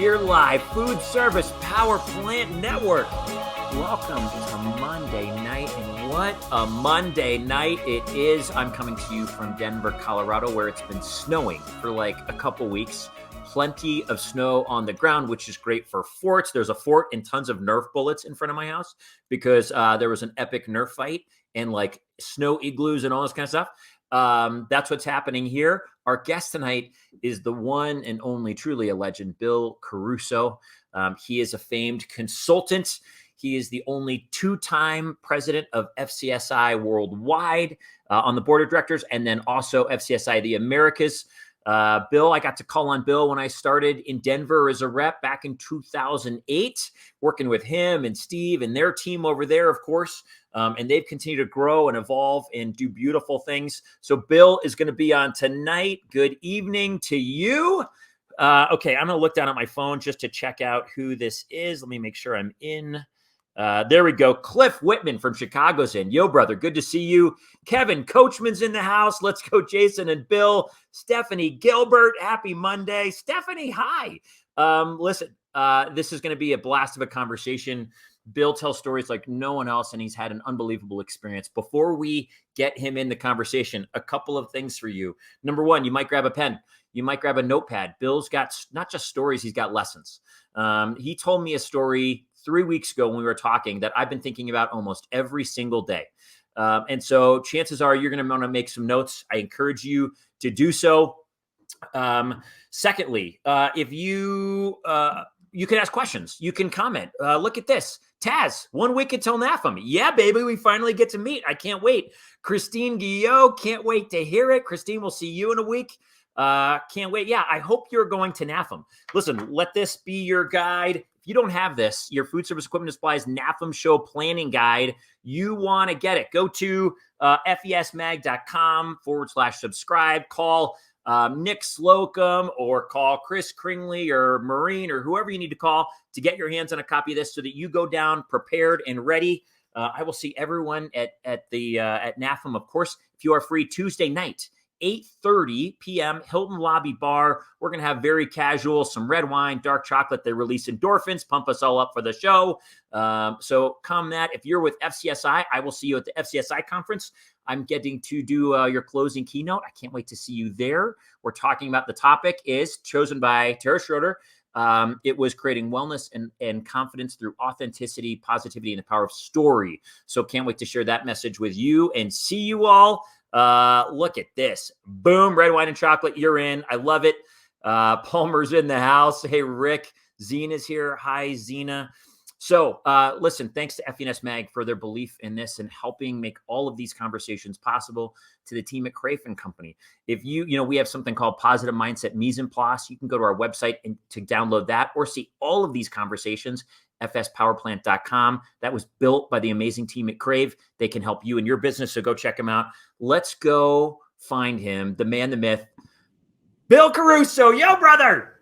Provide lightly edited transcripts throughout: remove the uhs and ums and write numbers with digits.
We're live, Food Service Power Plant Network. Welcome to Monday night, and what a Monday night it is. I'm coming to you from Denver, Colorado, where it's been snowing for like a couple weeks. Plenty of snow on the ground, which is great for forts. There's a fort and tons of Nerf bullets in front of my house because there was an epic Nerf fight and like snow igloos and all this kind of stuff. That's what's happening here. Our guest tonight is the one and only, truly a legend, Bill Caruso. He is a famed consultant. He is the only two-time president of FCSI worldwide on the board of directors, and then also FCSI the Americas. Bill, I got to call on Bill when I started in Denver as a rep back in 2008, working with him and Steve and their team over there, of course. And they've continued to grow and evolve and do beautiful things. So Bill is going to be on tonight. Good evening to you. Okay, I'm going to look down at my phone just to check out who this is. Let me make sure I'm in. There we go. Cliff Whitman from Chicago's in. Yo, brother, good to see you. Kevin Coachman's in the house. Let's go, Jason and Bill. Stephanie Gilbert, happy Monday. Stephanie, hi. Listen, this is going to be a blast of a conversation. Bill tells stories like no one else, and he's had an unbelievable experience. Before we get him in the conversation, a couple of things for you. Number one, you might grab a pen. You might grab a notepad. Bill's got not just stories, he's got lessons. He told me a story 3 weeks ago when we were talking that I've been thinking about almost every single day. And so chances are you're going to want to make some notes. I encourage you to do so. Secondly, if you can ask questions, you can comment. Look at this. Taz, 1 week until NAFM. Yeah, baby, we finally get to meet. I can't wait. Christine Guillot, can't wait to hear it. Christine, we'll see you in a week. Can't wait. Yeah, I hope you're going to NAFM. Listen, let this be your guide. If you don't have this, your food service equipment and supplies NAFM show planning guide, you want to get it. Go to fesmag.com/subscribe. Call Nick Slocum or call Chris Kringley or Maureen or whoever you need to call to get your hands on a copy of this so that you go down prepared and ready. I will see everyone at NAFM, of course. If you are free, Tuesday night, 8:30 p.m., Hilton Lobby Bar. We're going to have very casual, some red wine, dark chocolate. They release endorphins, pump us all up for the show. So come that. If you're with FCSI, I will see you at the FCSI conference. I'm getting to do your closing keynote. I can't wait to see you there. We're talking about the topic is chosen by Tara Schroeder. It was creating wellness and confidence through authenticity, positivity, and the power of story. So can't wait to share that message with you and see you all. Look at this. Boom. Red wine and chocolate. You're in. I love it. Palmer's in the house. Hey, Rick. Zena's here. Hi, Zena. So, listen, thanks to FNS Mag for their belief in this and helping make all of these conversations possible, to the team at Crafen Company. If we have something called Positive Mindset Mise en Place. You can go to our website and to download that or see all of these conversations, fspowerplant.com. That was built by the amazing team at Crave. They can help you in your business, so go check them out. Let's go find him, the man, the myth, Bill Caruso. Yo, brother.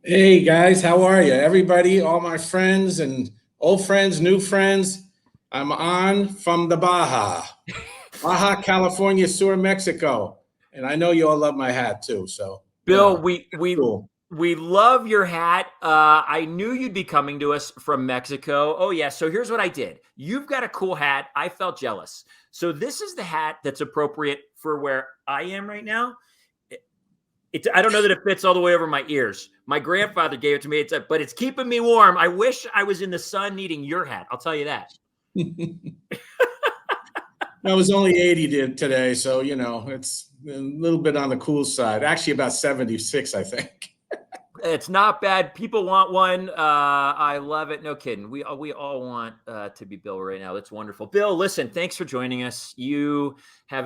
Hey, guys. How are you? Everybody, all my friends and old friends, new friends. I'm on from the Baja, California, Sur, Mexico. And I know you all love my hat, too. So, Bill, cool. We love your hat. I knew you'd be coming to us from Mexico. Oh, yeah. So here's what I did. You've got a cool hat. I felt jealous. So this is the hat that's appropriate for where I am right now. I don't know that it fits all the way over my ears. My grandfather gave it to me, but it's keeping me warm. I wish I was in the sun needing your hat. I'll tell you that. I was only 80 today, so, it's a little bit on the cool side. Actually, about 76, I think. It's not bad. People want one. I love it. No kidding. We all want to be Bill right now. That's wonderful. Bill, listen, thanks for joining us. You have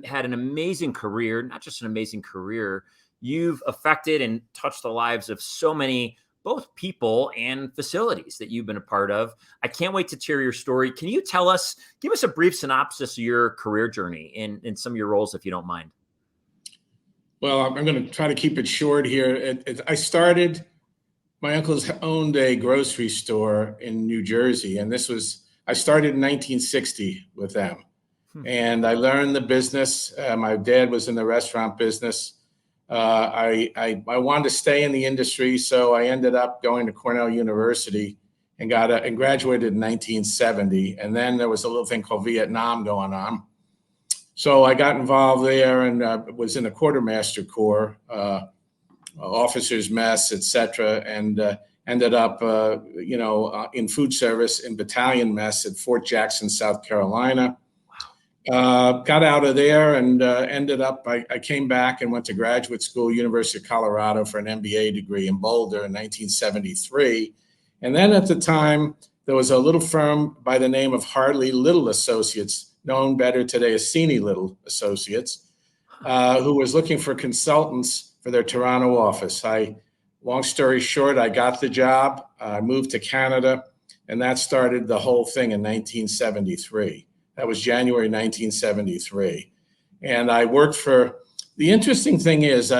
had an amazing career, not just an amazing career. You've affected and touched the lives of so many, both people and facilities that you've been a part of. I can't wait to hear your story. Can you give us a brief synopsis of your career journey in some of your roles, if you don't mind? Well, I'm going to try to keep it short here. My uncle's owned a grocery store in New Jersey, and I started in 1960 with them. And I learned the business. My dad was in the restaurant business. I wanted to stay in the industry, so I ended up going to Cornell University and graduated in 1970. And then there was a little thing called Vietnam going on. So I got involved there and was in a quartermaster corps, officers mess, etc., and ended up, in food service in battalion mess at Fort Jackson, South Carolina. Got out of there and ended up, I came back and went to graduate school, University of Colorado, for an MBA degree in Boulder in 1973. And then at the time, there was a little firm by the name of Hardley Little Associates, known better today as Sini Little Associates, who was looking for consultants for their Toronto office. Long story short, I got the job. I moved to Canada, and that started the whole thing in 1973. That was January 1973. And I worked for, the interesting thing is,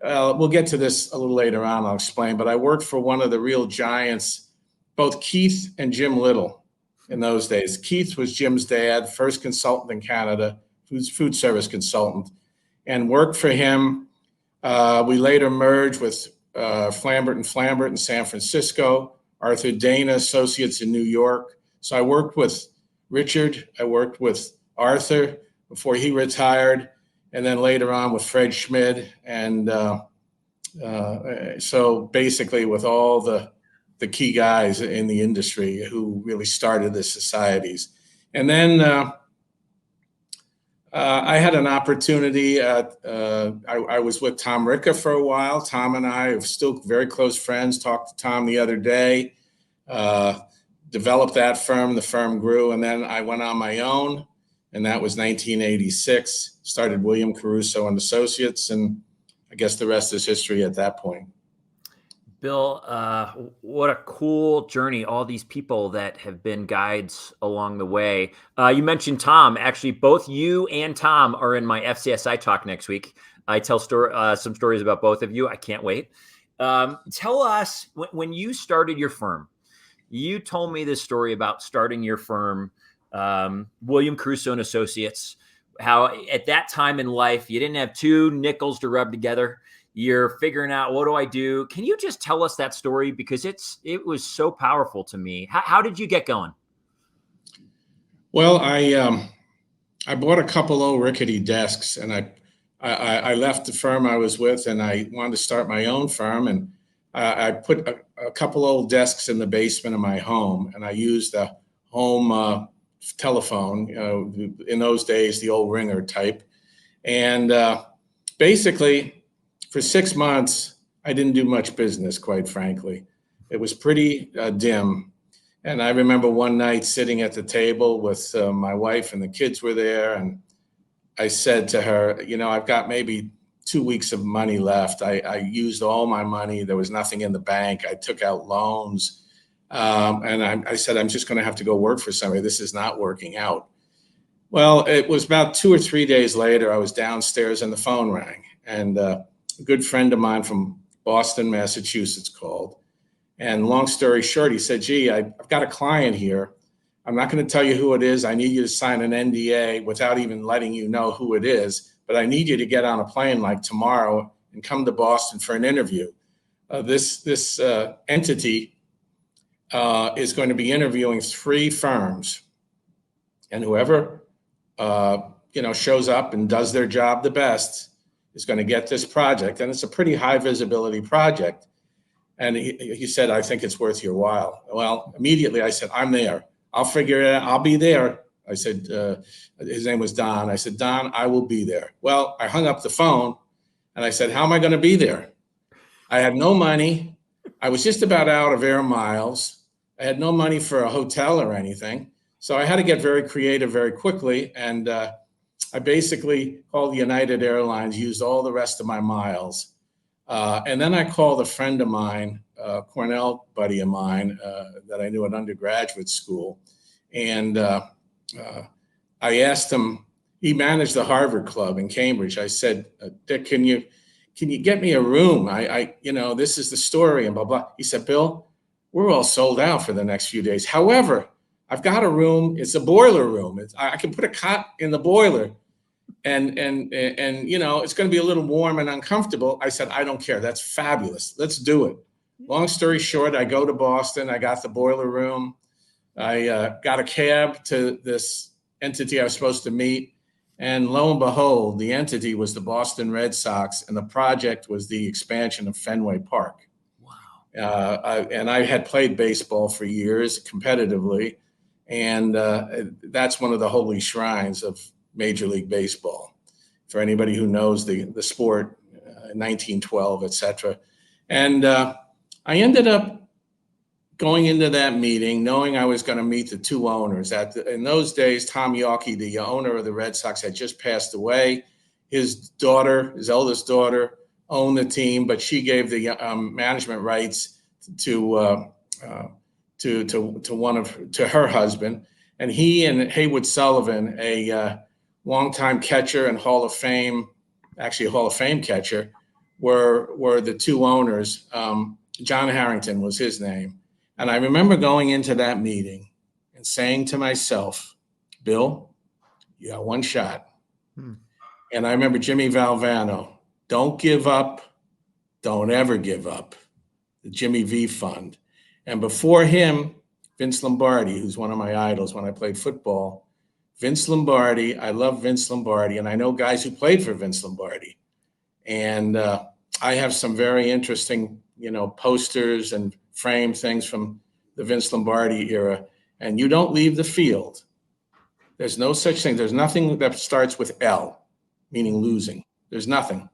we'll get to this a little later on, I'll explain, but I worked for one of the real giants, both Keith and Jim Little in those days. Keith was Jim's dad, first consultant in Canada, food service consultant, and worked for him. We later merged with Flambert and Flambert in San Francisco, Arthur Dana Associates in New York. So I worked with Richard, I worked with Arthur before he retired, and then later on with Fred Schmid. And so basically with all the key guys in the industry who really started the societies. And then I had an opportunity. I was with Tom Ricca for a while. Tom and I are still very close friends. Talked to Tom the other day. Developed that firm. The firm grew, and then I went on my own, and that was 1986. Started William Caruso and Associates, and I guess the rest is history at that point. Bill, what a cool journey. All these people that have been guides along the way. You mentioned Tom. Actually, both you and Tom are in my FCSI talk next week. I tell some stories about both of you. I can't wait. Tell us, when you started your firm, you told me this story about starting your firm, William Caruso and Associates, how at that time in life, you didn't have two nickels to rub together. You're figuring out, what do I do? Can you just tell us that story? Because it was so powerful to me. How did you get going? Well, I bought a couple old rickety desks, and I left the firm I was with, and I wanted to start my own firm. And I put a couple old desks in the basement of my home, and I used a home telephone, in those days, the old ringer type. And basically, for 6 months, I didn't do much business, quite frankly. It was pretty dim. And I remember one night sitting at the table with my wife, and the kids were there. And I said to her, I've got maybe 2 weeks of money left. I used all my money. There was nothing in the bank. I took out loans. And I said, I'm just going to have to go work for somebody. This is not working out. Well, it was about 2 or 3 days later, I was downstairs and the phone rang. And a good friend of mine from Boston, Massachusetts called. And long story short, he said, gee, I've got a client here. I'm not going to tell you who it is. I need you to sign an NDA without even letting you know who it is. But I need you to get on a plane like tomorrow and come to Boston for an interview. This entity is going to be interviewing 3 firms. And whoever shows up and does their job the best is going to get this project. And it's a pretty high visibility project. And he said, I think it's worth your while. Well, immediately I said, I'm there. I'll figure it out. I'll be there. I said, his name was Don. I said, Don, I will be there. Well, I hung up the phone and I said, how am I going to be there? I had no money. I was just about out of air miles. I had no money for a hotel or anything. So I had to get very creative very quickly. And I basically called United Airlines, used all the rest of my miles. And then I called a friend of mine, a Cornell buddy of mine that I knew at undergraduate school. And I asked him, he managed the Harvard Club in Cambridge. I said, Dick, can you get me a room? This is the story and blah, blah. He said, Bill, we're all sold out for the next few days. However, I've got a room. It's a boiler room. I can put a cot in the boiler. and you know, it's going to be a little warm and uncomfortable. I said, I don't care. That's fabulous. Let's do it. Long story short, I go to Boston. I got the boiler room. I got a cab to this entity I was supposed to meet. And lo and behold, the entity was the Boston Red Sox, and the project was the expansion of Fenway Park. Wow. And I had played baseball for years competitively, and that's one of the holy shrines of Major League Baseball. For anybody who knows the sport, 1912, et cetera. And I ended up going into that meeting knowing I was going to meet the two owners. In those days, Tom Yawkey, the owner of the Red Sox, had just passed away. His eldest daughter, owned the team, but she gave the management rights to her husband. And he and Haywood Sullivan, a longtime catcher and Hall of Fame catcher, were the two owners. John Harrington was his name. And I remember going into that meeting and saying to myself, Bill, you got one shot. And I remember Jimmy Valvano, don't give up, don't ever give up, the Jimmy V Fund. And before him, Vince Lombardi, who's one of my idols when I played football. Vince Lombardi, I love Vince Lombardi, and I know guys who played for Vince Lombardi. And I have some very interesting, posters and frame things from the Vince Lombardi era. And you don't leave the field. There's no such thing. There's nothing that starts with L, meaning losing. There's nothing.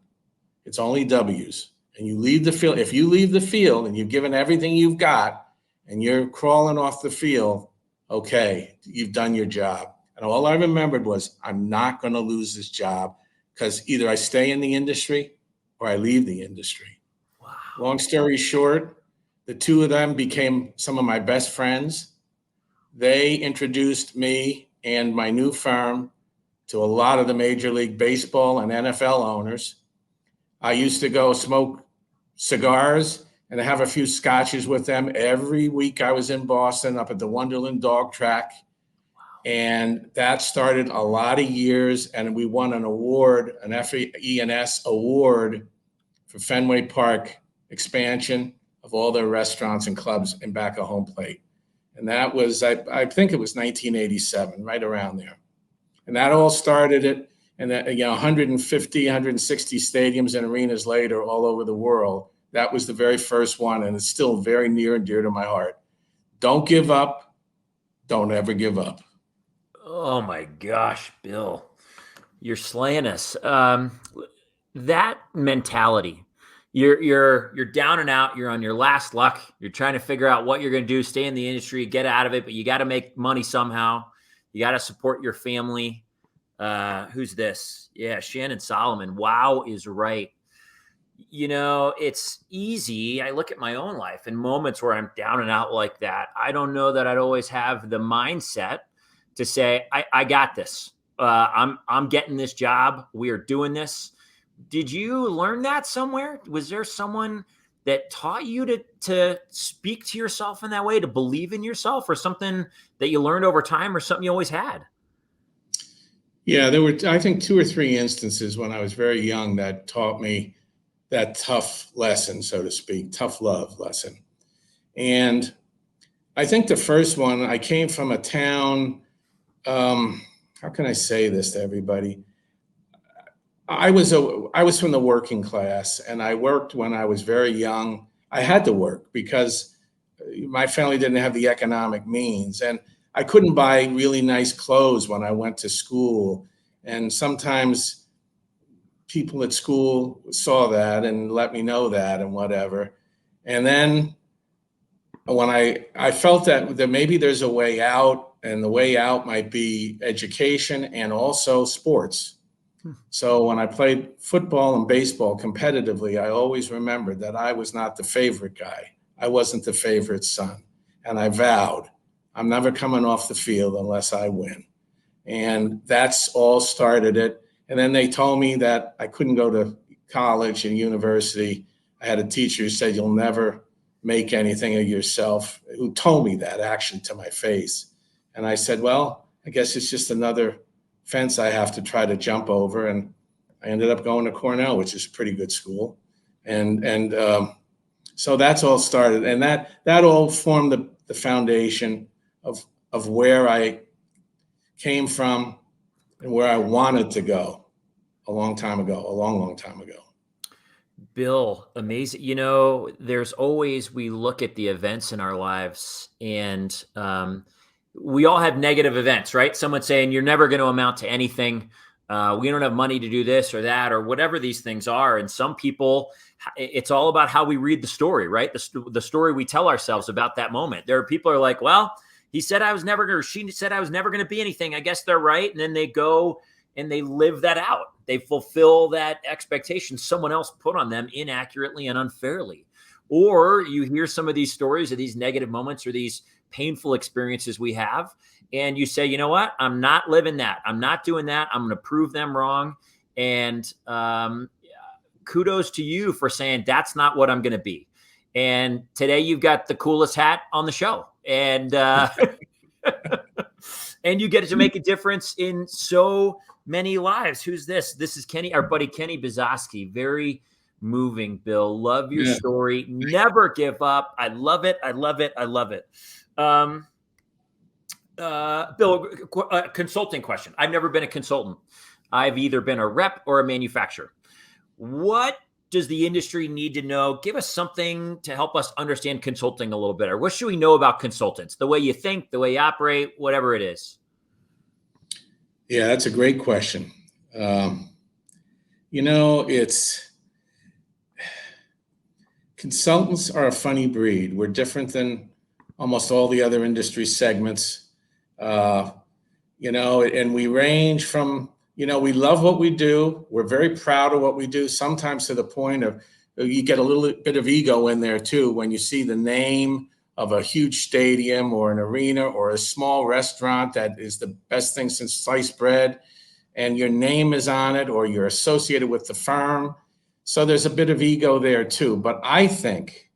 It's only W's. And you leave the field. If you leave the field and you've given everything you've got and you're crawling off the field, okay, you've done your job. And all I remembered was, I'm not going to lose this job, because either I stay in the industry or I leave the industry. Wow. Long story short, the two of them became some of my best friends. They introduced me and my new firm to a lot of the Major League Baseball and NFL owners. I used to go smoke cigars and have a few scotches with them. Every week I was in Boston up at the Wonderland Dog Track. And that started a lot of years. And we won an award, an FENS award for Fenway Park expansion of all their restaurants and clubs in back of home plate. And that was, I think it was 1987, right around there. And that all started it. And that, 150, 160 stadiums and arenas later all over the world. That was the very first one. And it's still very near and dear to my heart. Don't give up. Don't ever give up. Oh my gosh, Bill, you're slaying us. That mentality, you're down and out. You're on your last luck. You're trying to figure out what you're going to do, stay in the industry, get out of it, but you got to make money somehow. You got to support your family. Who's this? Yeah, Shannon Solomon. Wow is right. It's easy. I look at my own life in moments where I'm down and out like that. I don't know that I'd always have the mindset to say, I got this. I'm getting this job. We are doing this. Did you learn that somewhere? Was there someone that taught you to speak to yourself in that way, to believe in yourself, or something that you learned over time, or something you always had? Yeah, there were, I think, 2 or 3 instances when I was very young that taught me that tough lesson, so to speak, tough love lesson. And I think the first one, I came from a town, how can I say this to everybody? I was from the working class, and I worked when I was very young. I had to work because my family didn't have the economic means, and I couldn't buy really nice clothes when I went to school. And sometimes people at school saw that and let me know that and whatever. And then when I felt that maybe there's a way out, and the way out might be education and also sports. So when I played football and baseball competitively, I always remembered that I was not the favorite guy. I wasn't the favorite son. And I vowed, I'm never coming off the field unless I win. And that's all started it. And then they told me that I couldn't go to college and university. I had a teacher who said, you'll never make anything of yourself, who told me that actually to my face. And I said, well, I guess it's just another fence I have to try to jump over. And I ended up going to Cornell, which is a pretty good school. And so that's all started. And that all formed the foundation of where I came from and where I wanted to go a long time ago, a long, long time ago. Bill, amazing. There's always, we look at the events in our lives, and we all have negative events, right? Someone saying you're never going to amount to anything. We don't have money to do this or that or whatever these things are. And some people, it's all about how we read the story, right? The story we tell ourselves about that moment. There are people who are like, well, he said I was never going to, she said I was never going to be anything. I guess they're right. And then they go and they live that out. They fulfill that expectation someone else put on them inaccurately and unfairly. Or you hear some of these stories of these negative moments or these painful experiences we have, and you say, you know what? I'm not living that. I'm not doing that. I'm going to prove them wrong. And kudos to you for saying that's not what I'm going to be. And today you've got the coolest hat on the show. And and you get to make a difference in so many lives. Who's this? This is Kenny, our buddy Kenny Bizoski. Very moving, Bill. Love your story. Never give up. I love it. I love it. I love it. Bill, a consulting question. I've never been a consultant. I've either been a rep or a manufacturer. What does the industry need to know? Give us something to help us understand consulting a little better. What should we know about consultants? The way you think, the way you operate, whatever it is. Yeah, that's a great question. Consultants are a funny breed. We're different than almost all the other industry segments, and we range from, we love what we do. We're very proud of what we do, sometimes to the point of you get a little bit of ego in there too when you see the name of a huge stadium or an arena or a small restaurant that is the best thing since sliced bread, and your name is on it or you're associated with the firm. So there's a bit of ego there too. But I think,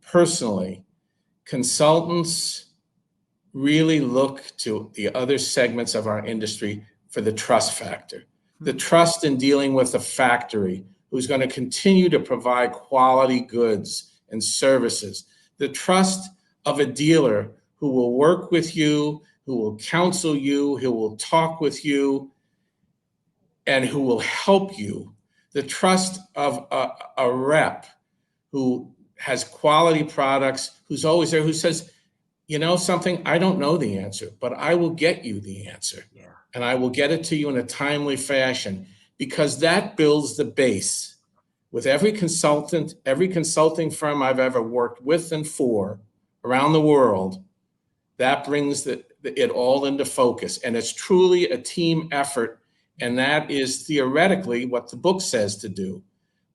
personally, consultants really look to the other segments of our industry for the trust factor, the trust in dealing with a factory who's going to continue to provide quality goods and services, the trust of a dealer who will work with you, who will counsel you, who will talk with you, and who will help you, the trust of a rep who has quality products, who's always there, who says, something, I don't know the answer, but I will get you the answer. Yeah. And I will get it to you in a timely fashion, because that builds the base. With every consultant, every consulting firm I've ever worked with and for around the world, that brings it all into focus. And it's truly a team effort. And that is theoretically what the book says to do.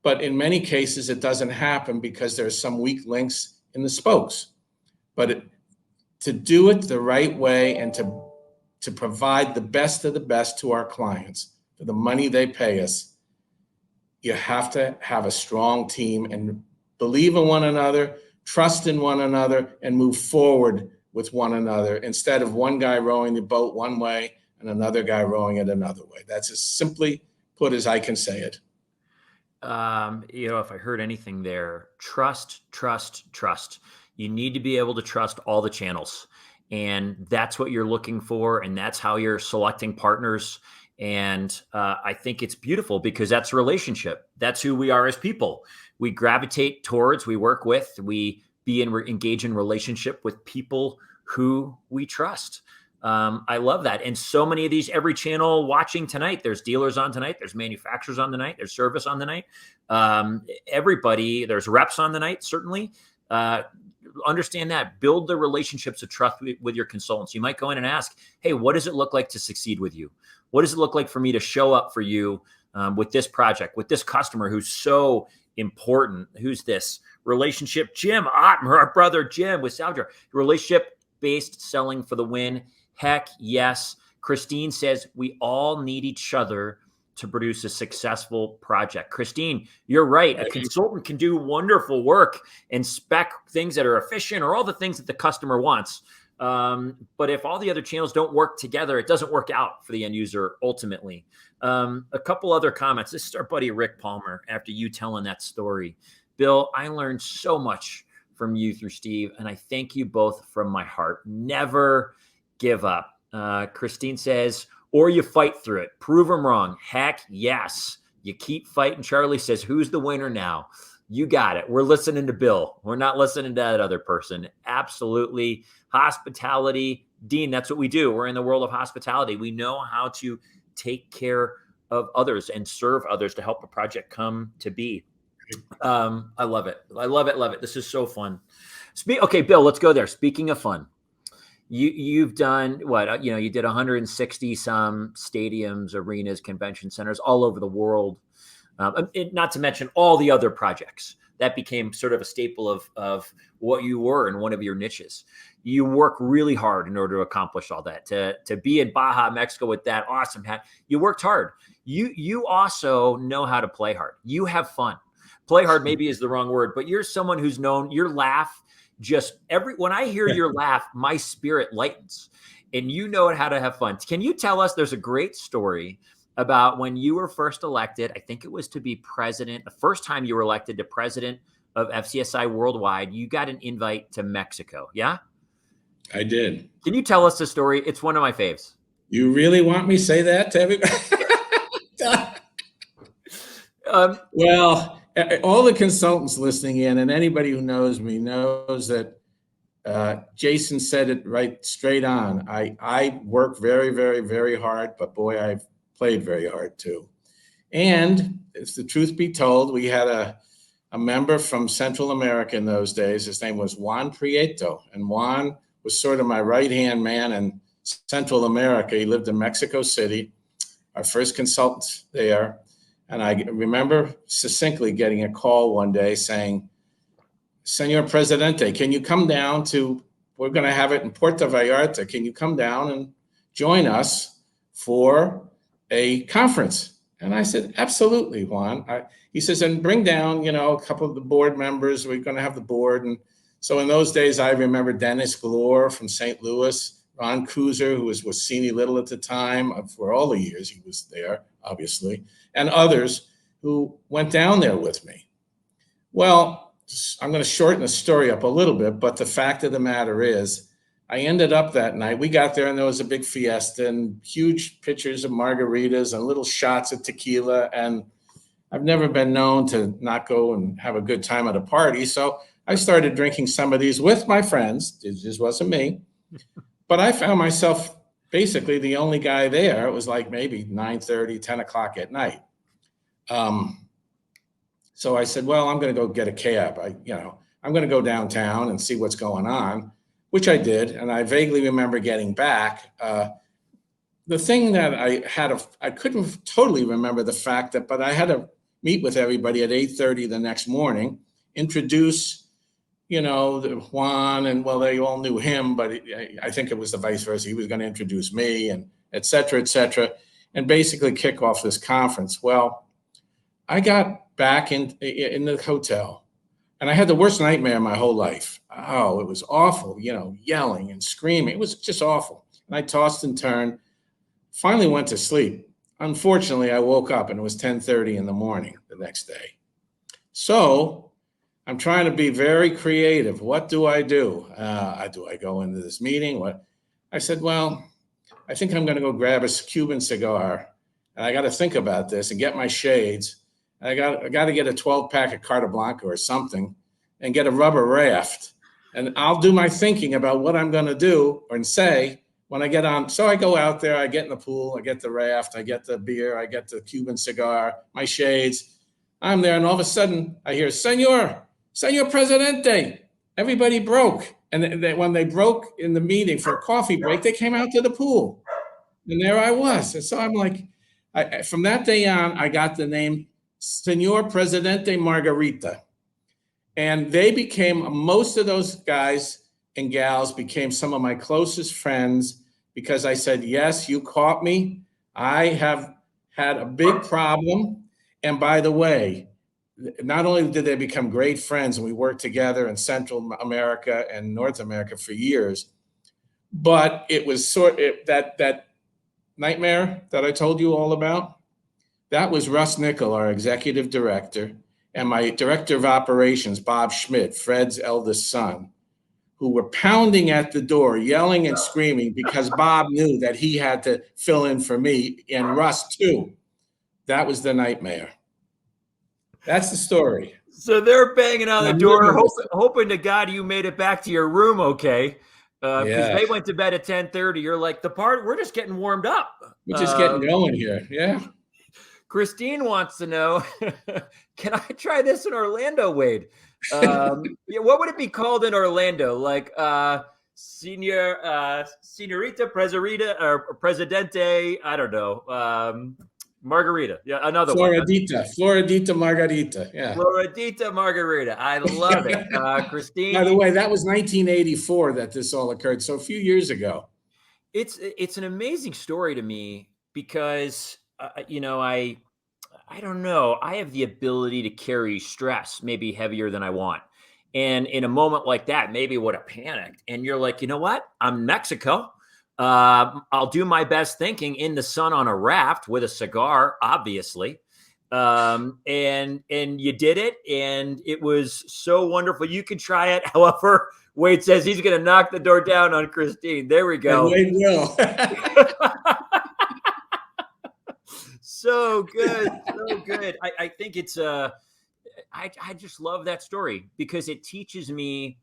But in many cases, it doesn't happen because there's some weak links in the spokes. But to do it the right way and to provide the best of the best to our clients for the money they pay us, you have to have a strong team and believe in one another, trust in one another, and move forward with one another instead of one guy rowing the boat one way and another guy rowing it another way. That's as simply put as I can say it. If I heard anything there, trust. You need to be able to trust all the channels. And that's what you're looking for. And that's how you're selecting partners. And I think it's beautiful because that's a relationship. That's who we are as people. We gravitate towards, we work with, we engage in relationship with people who we trust. I love that. And so many of these, every channel watching tonight, there's dealers on tonight, there's manufacturers on the night, there's service on the night. Everybody, there's reps on the night, certainly. Understand that. Build the relationships of trust with your consultants. You might go in and ask, hey, what does it look like to succeed with you? What does it look like for me to show up for you with this project, with this customer who's so important? Who's this relationship? Jim Otten, our brother Jim with Salvador. Relationship-based selling for the win. Heck yes. Christine says we all need each other to produce a successful project. Christine, you're right. A consultant can do wonderful work and spec things that are efficient or all the things that the customer wants. But if all the other channels don't work together, it doesn't work out for the end user ultimately. A couple other comments. This is our buddy Rick Palmer. After you telling that story, Bill, I learned so much from you through Steve, and I thank you both from my heart. Never give up. Christine says, or you fight through it. Prove them wrong. Heck yes. You keep fighting. Charlie says, who's the winner now? You got it. We're listening to Bill. We're not listening to that other person. Absolutely. Hospitality. Dean, that's what we do. We're in the world of hospitality. We know how to take care of others and serve others to help a project come to be. I love it. I love it. Love it. This is so fun. Okay, Bill, let's go there. Speaking of fun, you've done what? You did 160 some stadiums, arenas, convention centers all over the world. Not to mention all the other projects that became sort of a staple of what you were in one of your niches. You work really hard in order to accomplish all that. To be in Baja, Mexico with that awesome hat, you worked hard. You also know how to play hard. You have fun. Play hard maybe is the wrong word, but you're someone who's known your laugh. When I hear your laugh, my spirit lightens, and you know how to have fun. Can you tell us? There's a great story about when you were first elected. I think it was to be president. The first time you were elected to president of FCSI Worldwide, you got an invite to Mexico. Yeah, I did. Can you tell us the story? It's one of my faves. You really want me to say that to everybody? Well, all the consultants listening in and anybody who knows me knows that Jason said it right straight on. I work very, very, very hard, but boy, I've played very hard too. And if the truth be told, we had a member from Central America in those days. His name was Juan Prieto, and Juan was sort of my right-hand man in Central America. He lived in Mexico City, our first consultant there. And I remember succinctly getting a call one day saying, Senor Presidente, can you come down we're going to have it in Puerto Vallarta. Can you come down and join us for a conference? And I said, absolutely, Juan. He says, and bring down, a couple of the board members. We're going to have the board. And so in those days, I remember Dennis Glore from St. Louis, Ron Kuzer, who was with Sini Little at the time, for all the years he was there, obviously, and others who went down there with me. Well, I'm going to shorten the story up a little bit, but the fact of the matter is, I ended up that night. We got there and there was a big fiesta and huge pitchers of margaritas and little shots of tequila. And I've never been known to not go and have a good time at a party. So I started drinking some of these with my friends. It just wasn't me. But I found myself basically the only guy there. It was like maybe 9:30, 10 o'clock at night. So I said, well, I'm going to go get a cab. I'm going to go downtown and see what's going on, which I did. And I vaguely remember getting back. The thing that I couldn't totally remember the fact that, but I had to meet with everybody at 8:30 the next morning, introduce, Juan, and well, they all knew him, but I think it was the vice versa. He was going to introduce me and et cetera, and basically kick off this conference. Well, I got back in the hotel and I had the worst nightmare of my whole life. Oh, it was awful, yelling and screaming. It was just awful. And I tossed and turned, finally went to sleep. Unfortunately, I woke up and it was 10:30 in the morning the next day. So I'm trying to be very creative. What do I do? Do I go into this meeting? I said, well, I think I'm going to go grab a Cuban cigar, and I got to think about this and get my shades. I got to get a 12-pack of Carta Blanca or something and get a rubber raft. And I'll do my thinking about what I'm going to do and say when I get on. So I go out there, I get in the pool, I get the raft, I get the beer, I get the Cuban cigar, my shades. I'm there, and all of a sudden I hear, Senor Presidente. Everybody broke. And when they broke in the meeting for a coffee break, they came out to the pool. And there I was. And so I'm like, from that day on, I got the name Senor Presidente Margarita. And they became, most of those guys and gals became some of my closest friends because I said, yes, you caught me. I have had a big problem. And by the way, not only did they become great friends and we worked together in Central America and North America for years, but it was that nightmare that I told you all about. That was Russ Nickel, our executive director, and my director of operations, Bob Schmidt, Fred's eldest son, who were pounding at the door, yelling and screaming because Bob knew that he had to fill in for me and Russ too. That was the nightmare. That's the story. So they're banging on And the I'm door, living with it. hoping to God you made it back to your room okay, because Yeah, they went to bed at 10:30. You're like, the part we're just getting warmed up. we're just getting going here. Yeah. Christine wants to know, can I try this in Orlando, Wade? Yeah, what would it be called in Orlando? Like Senorita Presidenta or Presidente? I don't know. Margarita. Yeah, another one. Floridita Margarita. Yeah. Floridita Margarita. I love it. Christine, By the way, that was 1984 that this all occurred. So a few years ago. it's an amazing story to me because I don't know. I have the ability to carry stress, maybe heavier than I want. And in a moment like that, maybe would have panicked. And you're like, you know what? I'm in Mexico. I'll do my best thinking in the sun on a raft with a cigar, obviously. And you did it, and it was so wonderful. You could try it. However, Wade says he's going to knock the door down on Christine. There we go. And Wade will. So good, so good. I think it's I just love that story because it teaches me.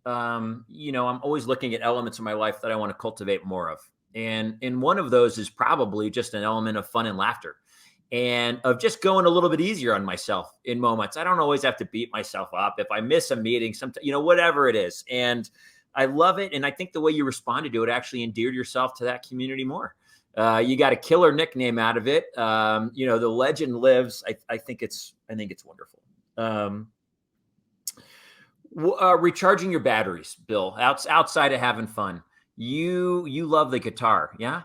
I'm always looking at elements of my life that I want to cultivate more of, and one of those is probably just an element of fun and laughter, and of just going a little bit easier on myself in moments. I don't always have to beat myself up if I miss a meeting, sometimes, whatever it is, and I love it. And I think the way you responded to it actually endeared yourself to that community more. You got a killer nickname out of it. The legend lives. I think it's wonderful. Recharging your batteries, Bill, outside of having fun. You love the guitar, yeah?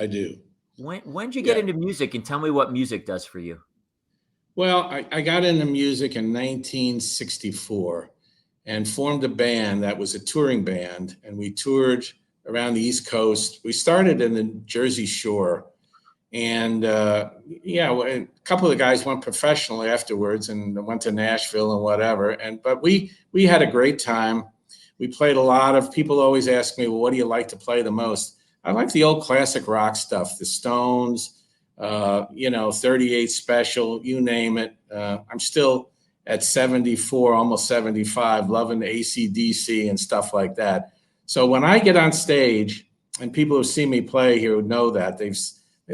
I do. When did you get Yeah. into music, and tell me what music does for you? Well, I got into music in 1964 and formed a band that was a touring band, and we toured around the East Coast. We started in the Jersey Shore, and a couple of the guys went professional afterwards and went to Nashville and whatever. But we had a great time. We played a lot of. People always ask me, well, what do you like to play the most? I like the old classic rock stuff, the Stones, 38 Special, you name it. I'm still at 74, almost 75, loving AC/DC and stuff like that. So when I get on stage, and people who see me play here know that they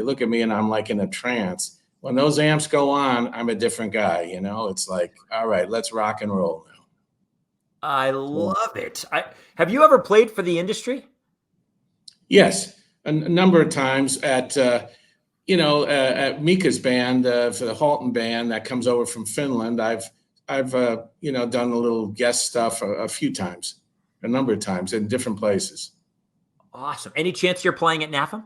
look at me and I'm like in a trance. When those amps go on, I'm a different guy. It's like, all right, let's rock and roll now. I love it. Have you ever played for the industry? Yes, a number of times at Mika's band, for the Halton band that comes over from Finland. I've done a little guest stuff a few times, a number of times in different places. Awesome. Any chance you're playing at NAFM?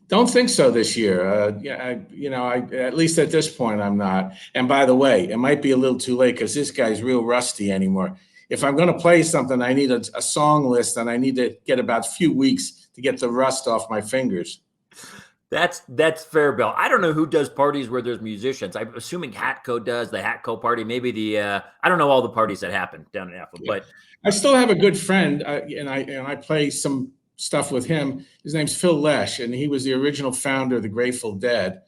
Don't think so this year. At least at this point, I'm not. And by the way, it might be a little too late because this guy's real rusty anymore. If I'm going to play something, I need a song list, and I need to get about a few weeks to get the rust off my fingers. That's fair, Bill. I don't know who does parties where there's musicians. I'm assuming Hatco does the Hatco party. Maybe I don't know all the parties that happen down in Napa, but I still have a good friend, and I play some stuff with him. His name's Phil Lesh, and he was the original founder of the Grateful Dead,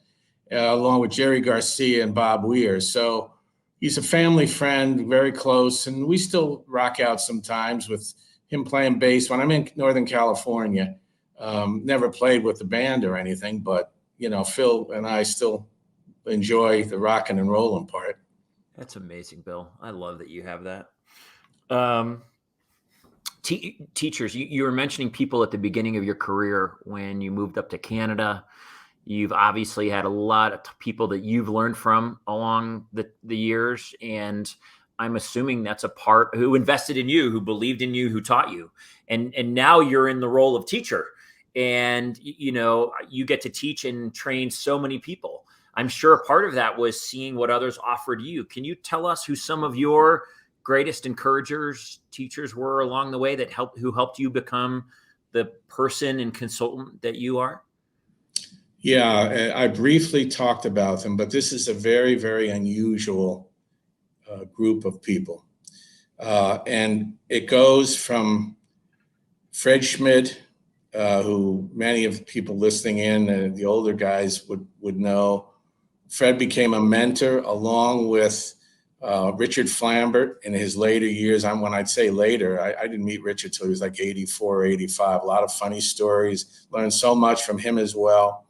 along with Jerry Garcia and Bob Weir. So he's a family friend, very close, and we still rock out sometimes with him playing bass when I'm in Northern California. Never played with the band or anything, but Phil and I still enjoy the rocking and rolling part. That's amazing, Bill. I love that you have that. Teachers, you were mentioning people at the beginning of your career when you moved up to Canada. You've obviously had a lot of people that you've learned from along the years, and I'm assuming that's a part who invested in you, who believed in you, who taught you, and now you're in the role of teacher, and you get to teach and train so many people. I'm sure a part of that was seeing what others offered you. Can you tell us who some of your greatest encouragers, teachers were along the way who helped you become the person and consultant that you are? Yeah, I briefly talked about them, but this is a very, very unusual group of people. And it goes from Fred Schmidt, who many of the people listening in, the older guys would know. Fred became a mentor along with Richard Flambert in his later years. When I'd say later, I didn't meet Richard till he was like 84 or 85. A lot of funny stories, learned so much from him as well.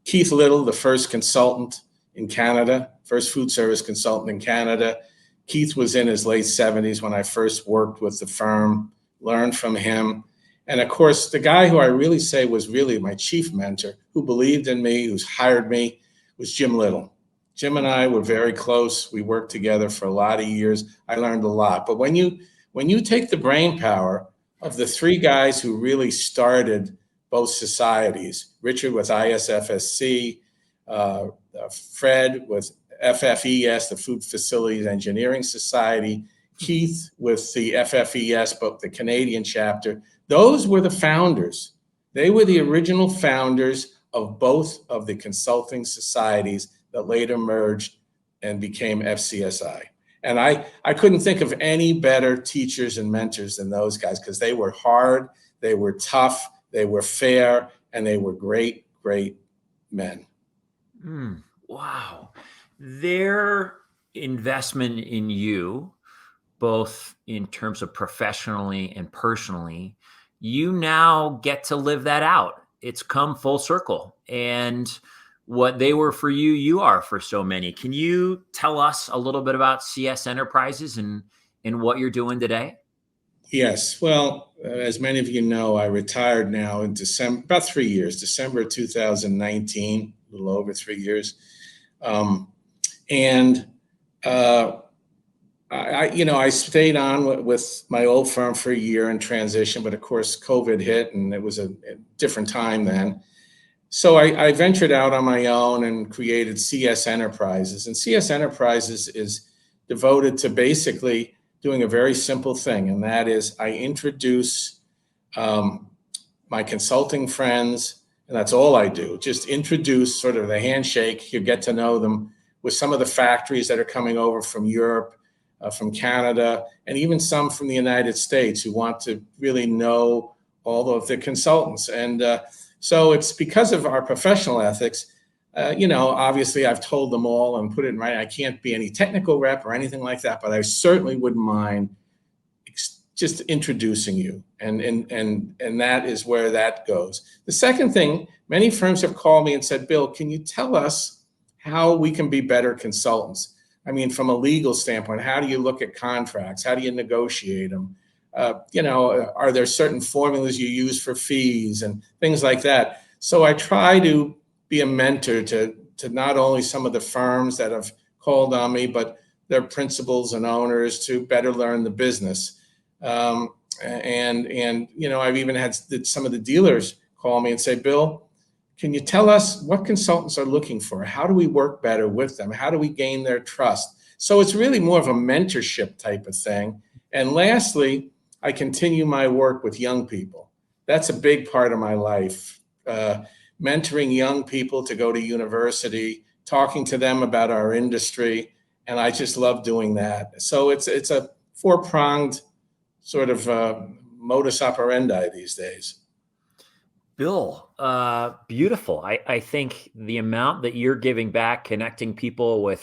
Keith Little, the first consultant in Canada, first food service consultant in Canada. Keith was in his late 70s when I first worked with the firm, learned from him. And of course, the guy who I really say was really my chief mentor, who believed in me, who's hired me, was Jim Little. Jim and I were very close. We worked together for a lot of years. I learned a lot. But when you take the brain power of the three guys who really started both societies, Richard with ISFSC, Fred with FFES, the Food Facilities Engineering Society, Keith with the FFES, but the Canadian chapter, those were the founders. They were the original founders of both of the consulting societies that later merged and became FCSI. And I couldn't think of any better teachers and mentors than those guys, because they were hard, they were tough, they were fair, and they were great, great men. Wow. Their investment in you, both in terms of professionally and personally, you now get to live that out. It's come full circle. And what they were for you, you are for so many. Can you tell us a little bit about CS Enterprises and what you're doing today? Yes. Well, as many of you know, I retired now in December, about 3 years, December of 2019, a little over 3 years. I stayed on with my old firm for a year in transition, but of course, COVID hit and it was a different time then. So I ventured out on my own and created CS Enterprises. And CS Enterprises is devoted to basically doing a very simple thing, and that is I introduce my consulting friends, and that's all I do. Just introduce sort of the handshake. You get to know them with some of the factories that are coming over from Europe, from Canada, and even some from the United States who want to really know all of the consultants. And so it's because of our professional ethics. Obviously I've told them all and put it in writing. I can't be any technical rep or anything like that, but I certainly wouldn't mind just introducing you. And that is where that goes. The second thing, many firms have called me and said, Bill, can you tell us how we can be better consultants? I mean, from a legal standpoint, how do you look at contracts? How do you negotiate them? Are there certain formulas you use for fees and things like that? So I try to be a mentor to not only some of the firms that have called on me, but their principals and owners to better learn the business. I've even had some of the dealers call me and say, Bill, can you tell us what consultants are looking for? How do we work better with them? How do we gain their trust? So it's really more of a mentorship type of thing. And lastly, I continue my work with young people. That's a big part of my life. Mentoring young people to go to university, talking to them about our industry. And I just love doing that. So it's a four-pronged sort of modus operandi these days. Bill, beautiful. I think the amount that you're giving back, connecting people is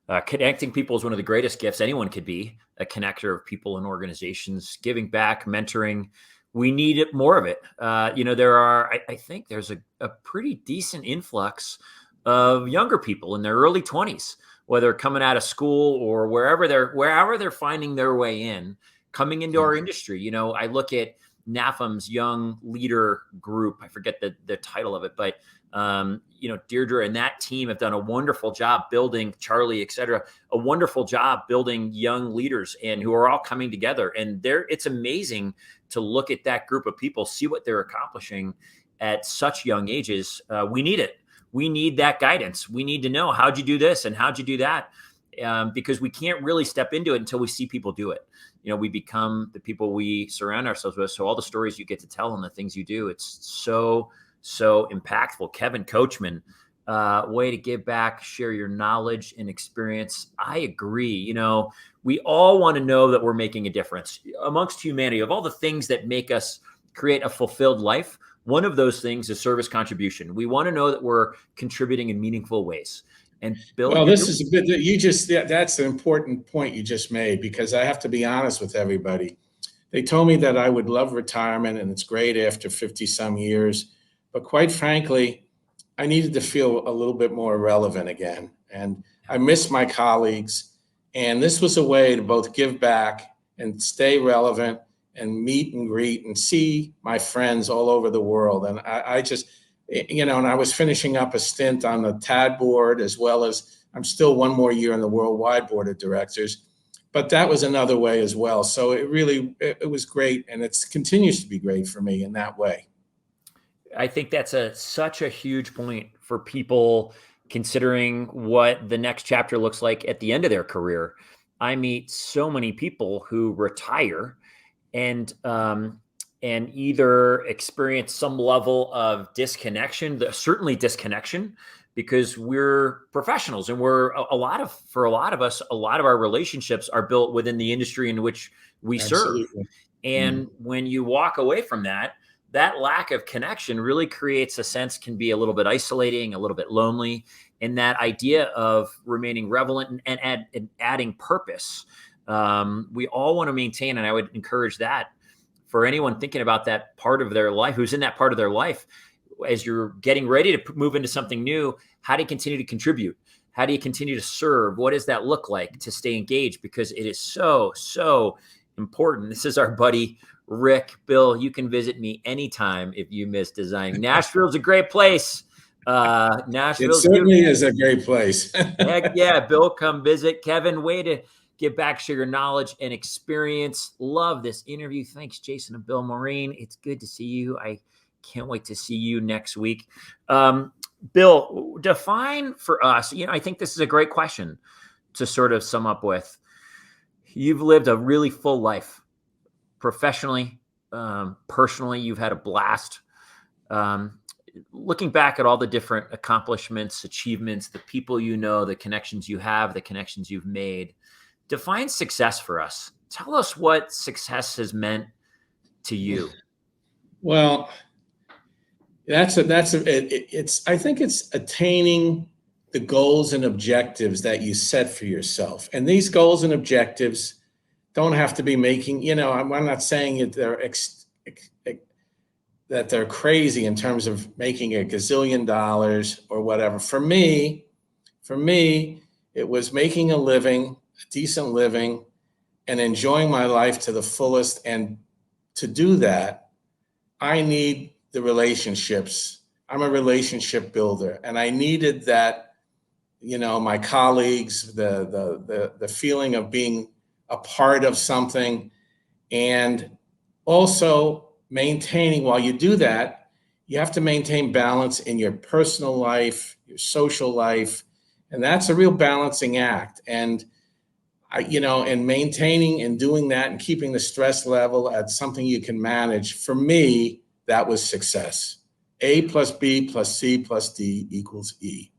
one of the greatest gifts anyone could be, a connector of people and organizations, giving back, mentoring. We need more of it. I think there's a pretty decent influx of younger people in their early 20s, whether coming out of school or wherever they're finding their way in, coming into our industry. I look at NAFM's young leader group. I forget the title of it, but Deirdre and that team have done a wonderful job building, Charlie, et cetera, a wonderful job building young leaders and who are all coming together. And it's amazing to look at that group of people, see what they're accomplishing at such young ages. We need it. We need that guidance. We need to know, how'd you do this and how'd you do that? because we can't really step into it until we see people do it. We become the people we surround ourselves with. So all the stories you get to tell and the things you do, it's so impactful. Kevin Coachman, way to give back, share your knowledge and experience. I agree. We all want to know that we're making a difference amongst humanity. Of all the things that make us create a fulfilled life, one of those things is service contribution. We want to know that we're contributing in meaningful ways. And Bill, well, this is a bit, that's an important point you just made, because I have to be honest with everybody. They told me that I would love retirement, and it's great after 50 some years. But quite frankly, I needed to feel a little bit more relevant again. And I miss my colleagues. And this was a way to both give back and stay relevant and meet and greet and see my friends all over the world. And I just, and I was finishing up a stint on the TAD board, as well as I'm still one more year on the worldwide board of directors. But that was another way as well. So it was great. And it continues to be great for me in that way. I think that's such a huge point for people considering what the next chapter looks like at the end of their career. I meet so many people who retire and either experience some level of disconnection, certainly disconnection, because we're professionals, and for a lot of us, a lot of our relationships are built within the industry in which we serve. And when you walk away from that lack of connection really creates a sense, can be a little bit isolating, a little bit lonely. And that idea of remaining relevant and adding purpose, we all want to maintain. And I would encourage that for anyone thinking about that part of their life, who's in that part of their life, as you're getting ready to move into something new, how do you continue to contribute? How do you continue to serve? What does that look like to stay engaged? Because it is so important. This is our buddy, Rick. Bill, you can visit me anytime if you miss designing. Nashville's a great place. It certainly is a great place. Heck yeah, Bill, come visit. Kevin, way to give back, share your knowledge and experience. Love this interview. Thanks, Jason and Bill Maureen. It's good to see you. I can't wait to see you next week. Bill, define for us, I think this is a great question to sort of sum up with. You've lived a really full life. Professionally, personally, you've had a blast. Looking back at all the different accomplishments, achievements, the people the connections you have, the connections you've made, define success for us. Tell us what success has meant to you. Well, I think it's attaining the goals and objectives that you set for yourself. And these goals and objectives don't have to be making, I'm not saying that they're crazy in terms of making $1 gazillion or whatever. For me, it was making a living, a decent living, and enjoying my life to the fullest. And to do that, I need the relationships. I'm a relationship builder, and I needed that, my colleagues, the feeling of being a part of something, and also maintaining, while you do that, you have to maintain balance in your personal life, your social life, and that's a real balancing act. And and maintaining and doing that and keeping the stress level at something you can manage, for me, that was success. A plus B plus C plus D equals E.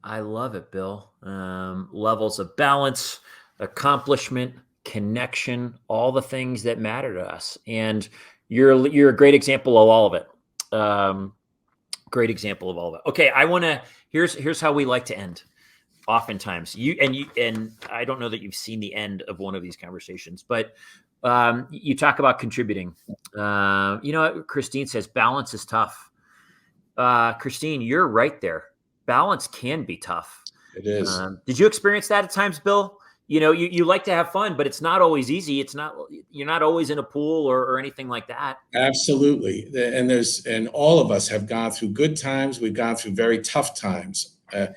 I love it, Bill. Levels of balance, accomplishment, connection, all the things that matter to us. And you're a great example of all of it. Great example of all of it. Okay, here's how we like to end. Oftentimes, and I don't know that you've seen the end of one of these conversations, but you talk about contributing. Christine says balance is tough. Christine, you're right there. Balance can be tough. It is. Did you experience that at times, Bill? You like to have fun, but it's not always easy. You're not always in a pool or anything like that. Absolutely. And all of us have gone through good times. We've gone through very tough times.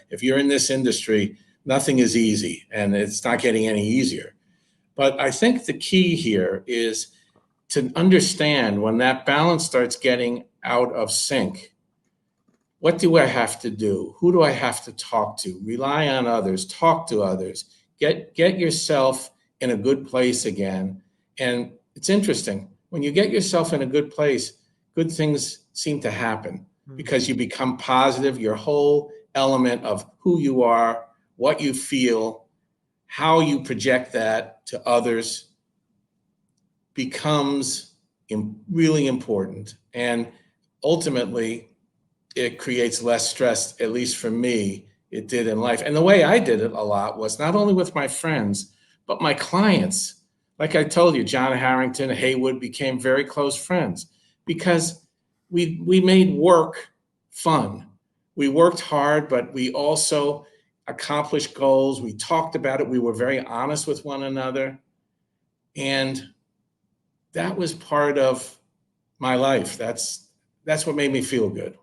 If you're in this industry, nothing is easy, and it's not getting any easier. But I think the key here is to understand when that balance starts getting out of sync, What do I have to do? Who do I have to talk to? Rely on others, talk to others, get yourself in a good place again. And it's interesting. When you get yourself in a good place, good things seem to happen because you become positive. Your whole element of who you are, what you feel, how you project that to others becomes really important. And ultimately, it creates less stress, at least for me, it did in life. And the way I did it a lot was not only with my friends, but my clients. Like I told you, John Harrington, Haywood became very close friends because we made work fun. We worked hard, but we also accomplished goals. We talked about it. We were very honest with one another. And that was part of my life. That's what made me feel good.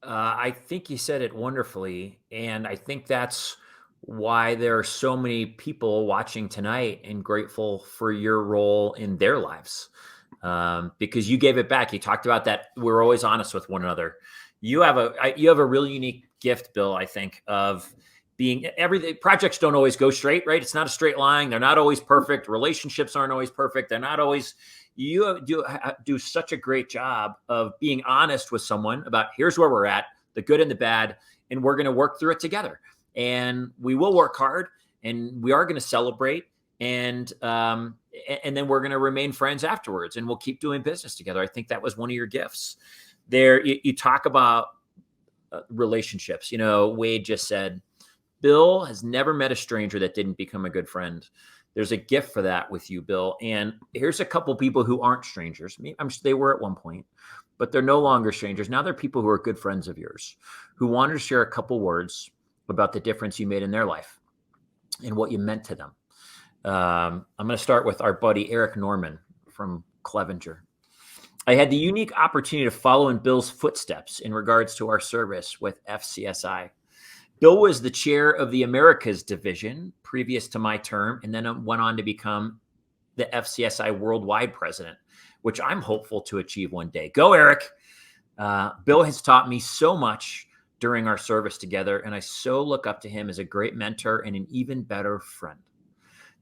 I think you said it wonderfully. And I think that's why there are so many people watching tonight and grateful for your role in their lives. Because you gave it back. You talked about that. We're always honest with one another. You have a really unique gift, Bill, I think, of being everything. Projects don't always go straight, right? It's not a straight line. They're not always perfect. Relationships aren't always perfect. They're not always. You do such a great job of being honest with someone about here's where we're at, the good and the bad, and we're going to work through it together. And we will work hard, and we are going to celebrate, and then we're going to remain friends afterwards, and we'll keep doing business together. I think that was one of your gifts. There, you talk about relationships. Wade just said, Bill has never met a stranger that didn't become a good friend. There's a gift for that with you, Bill. And here's a couple people who aren't strangers. I'm sure they were at one point, but they're no longer strangers. Now they're people who are good friends of yours who wanted to share a couple words about the difference you made in their life and what you meant to them. I'm going to start with our buddy Eric Norman from Clevenger. I had the unique opportunity to follow in Bill's footsteps in regards to our service with FCSI. Bill was the chair of the Americas division previous to my term, and then went on to become the FCSI worldwide president, which I'm hopeful to achieve one day. Go, Eric. Bill has taught me so much during our service together, and I so look up to him as a great mentor and an even better friend.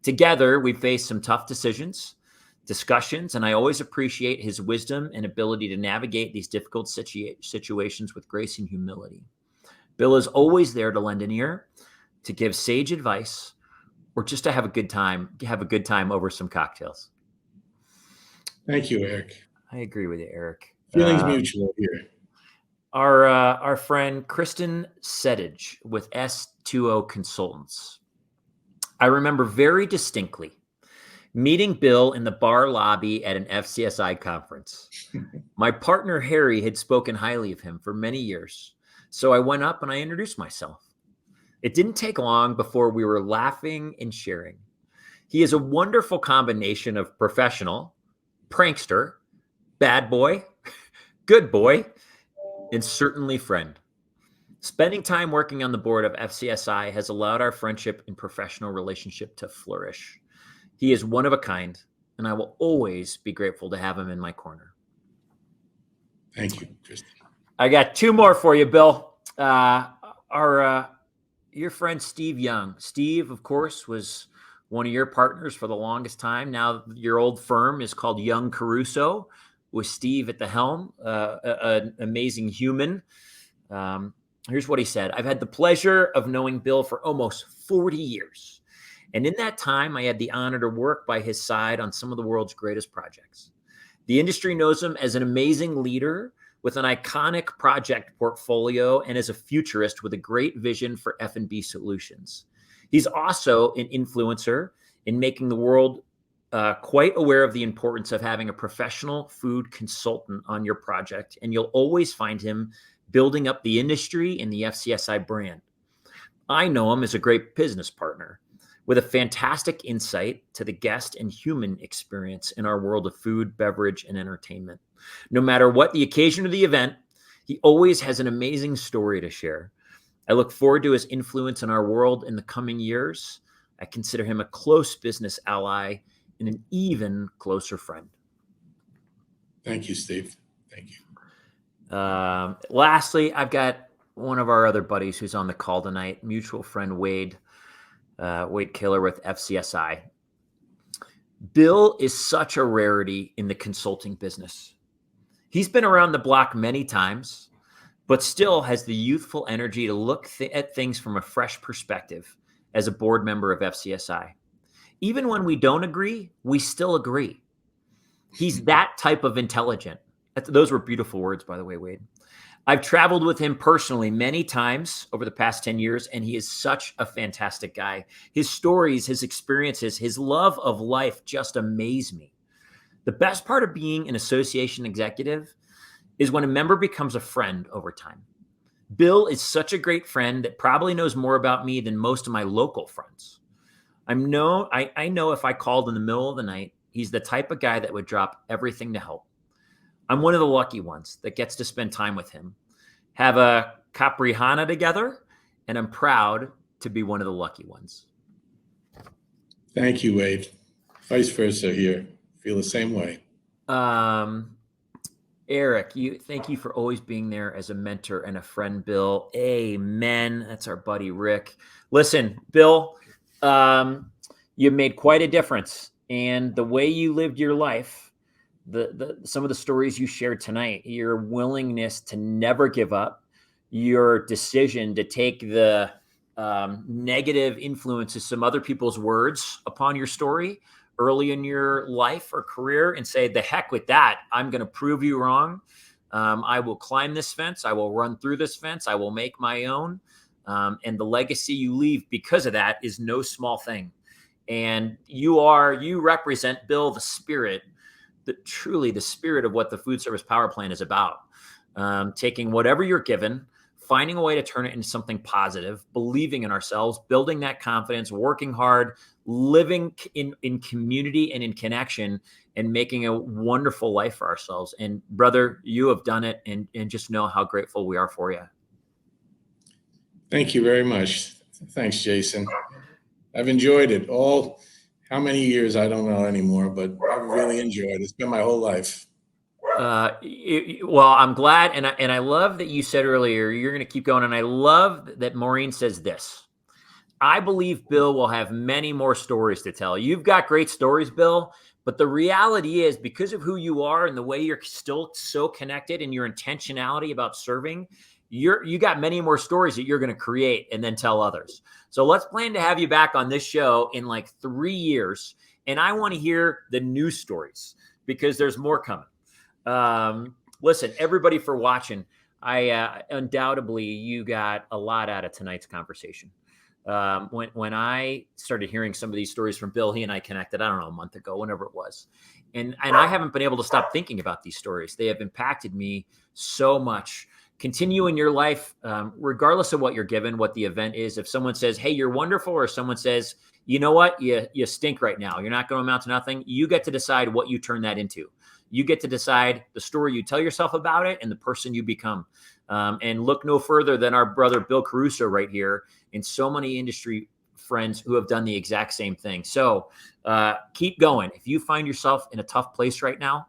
Together, we faced some tough discussions, and I always appreciate his wisdom and ability to navigate these difficult situations with grace and humility. Bill is always there to lend an ear, to give sage advice, or just to have a good time over some cocktails. Thank you, Eric. I agree with you, Eric. Feelings mutual here. Our friend Kristen Sedage with S2O Consultants. I remember very distinctly meeting Bill in the bar lobby at an FCSI conference. My partner Harry had spoken highly of him for many years, so I went up and I introduced myself. It didn't take long before we were laughing and sharing. He is a wonderful combination of professional, prankster, bad boy, good boy, and certainly friend. Spending time working on the board of FCSI has allowed our friendship and professional relationship to flourish. He is one of a kind, and I will always be grateful to have him in my corner. Thank you, Kristen. I got two more for you, Bill. Your friend Steve Young. Steve, of course, was one of your partners for the longest time. Now your old firm is called Young Caruso, with Steve at the helm, an amazing human. Here's what he said. I've had the pleasure of knowing Bill for almost 40 years. And in that time, I had the honor to work by his side on some of the world's greatest projects. The industry knows him as an amazing leader with an iconic project portfolio and as a futurist with a great vision for F&B solutions. He's also an influencer in making the world quite aware of the importance of having a professional food consultant on your project, and you'll always find him building up the industry and the FCSI brand. I know him as a great business partner with a fantastic insight to the guest and human experience in our world of food, beverage, and entertainment. No matter what the occasion or the event, he always has an amazing story to share. I look forward to his influence in our world in the coming years. I consider him a close business ally and an even closer friend. Thank you, Steve. Thank you. Lastly, I've got one of our other buddies who's on the call tonight, mutual friend Wade Killer with FCSI. Bill is such a rarity in the consulting business. He's been around the block many times, but still has the youthful energy to look at things from a fresh perspective as a board member of FCSI. Even when we don't agree, we still agree. He's that type of intelligent. Those were beautiful words, by the way, Wade. I've traveled with him personally many times over the past 10 years, and he is such a fantastic guy. His stories, his experiences, his love of life just amaze me. The best part of being an association executive is when a member becomes a friend over time. Bill is such a great friend that probably knows more about me than most of my local friends. I know if I called in the middle of the night, he's the type of guy that would drop everything to help. I'm one of the lucky ones that gets to spend time with him, have a Caprihana together, and I'm proud to be one of the lucky ones. Thank you, Wade. Vice versa here. Feel the same way. Eric, thank you for always being there as a mentor and a friend, Bill. Amen. That's our buddy, Rick. Listen, Bill, you made quite a difference. And the way you lived your life, some of the stories you shared tonight, your willingness to never give up, your decision to take the negative influences, some other people's words upon your story early in your life or career and say, the heck with that. I'm going to prove you wrong. I will climb this fence. I will run through this fence. I will make my own. And the legacy you leave because of that is no small thing. And you represent, Bill, the spirit, truly the spirit of what the food service power plant is about. Taking whatever you're given, finding a way to turn it into something positive, believing in ourselves, building that confidence, working hard, living in community and in connection, and making a wonderful life for ourselves. And brother, you have done it, and just know how grateful we are for you. Thank you very much. Thanks, Jason. I've enjoyed it all. How many years, I don't know anymore, but I've really enjoyed it. It's been my whole life. Well, I'm glad. And I love that you said earlier, you're going to keep going. And I love that Maureen says this. I believe Bill will have many more stories to tell. You've got great stories, Bill, but the reality is because of who you are and the way you're still so connected and your intentionality about serving, you got many more stories that you're going to create and then tell others. So let's plan to have you back on this show in like 3 years. And I want to hear the new stories because there's more coming. Listen, everybody for watching. I undoubtedly, you got a lot out of tonight's conversation. When I started hearing some of these stories from Bill, he and I connected, I don't know, a month ago, whenever it was. And I haven't been able to stop thinking about these stories. They have impacted me so much. Continue in your life, regardless of what you're given, what the event is. If someone says, hey, you're wonderful, or someone says, you know what, you stink right now, you're not going to amount to nothing, you get to decide what you turn that into. You get to decide the story you tell yourself about it and the person you become. And look no further than our brother, Bill Caruso, right here, and so many industry friends who have done the exact same thing. So keep going. If you find yourself in a tough place right now,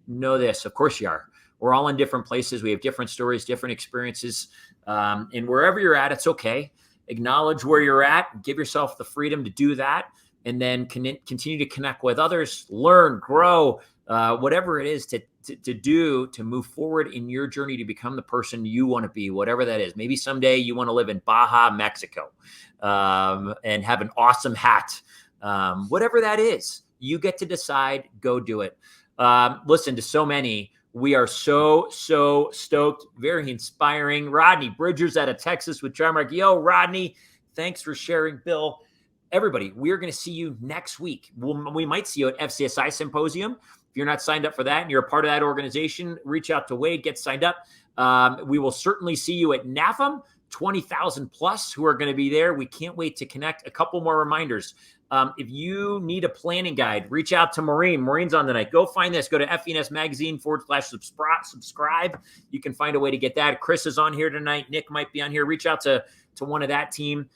know this, of course you are. We're all in different places. We have different stories, different experiences. And wherever you're at, it's okay. Acknowledge where you're at. Give yourself the freedom to do that. And then continue to connect with others, learn, grow, whatever it is to do to move forward in your journey to become the person you want to be, whatever that is. Maybe someday you want to live in Baja, Mexico, and have an awesome hat. Whatever that is, you get to decide, go do it. Listen, to so many, we are so stoked, very inspiring. Rodney Bridgers out of Texas with Charmark. Yo, Rodney, thanks for sharing, Bill. Everybody, we are going to see you next week. We might see you at FCSI Symposium. If you're not signed up for that and you're a part of that organization, reach out to Wade, get signed up. We will certainly see you at NAFM, 20,000 plus who are going to be there. We can't wait to connect. A couple more reminders. If you need a planning guide, reach out to Maureen. Maureen's on tonight. Go find this. Go to FENS Magazine /subscribe. You can find a way to get that. Chris is on here tonight. Nick might be on here. Reach out to one of that team.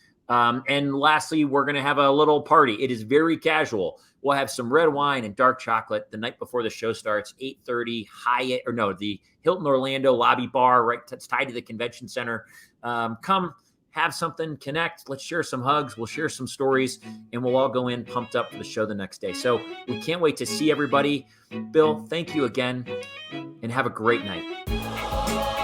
And lastly, we're going to have a little party. It is very casual. We'll have some red wine and dark chocolate the night before the show starts, 8:30, the Hilton Orlando lobby bar, right? That's tied to the convention center. Come have something, connect. Let's share some hugs. We'll share some stories, and we'll all go in pumped up for the show the next day. So we can't wait to see everybody. Bill, thank you again, and have a great night.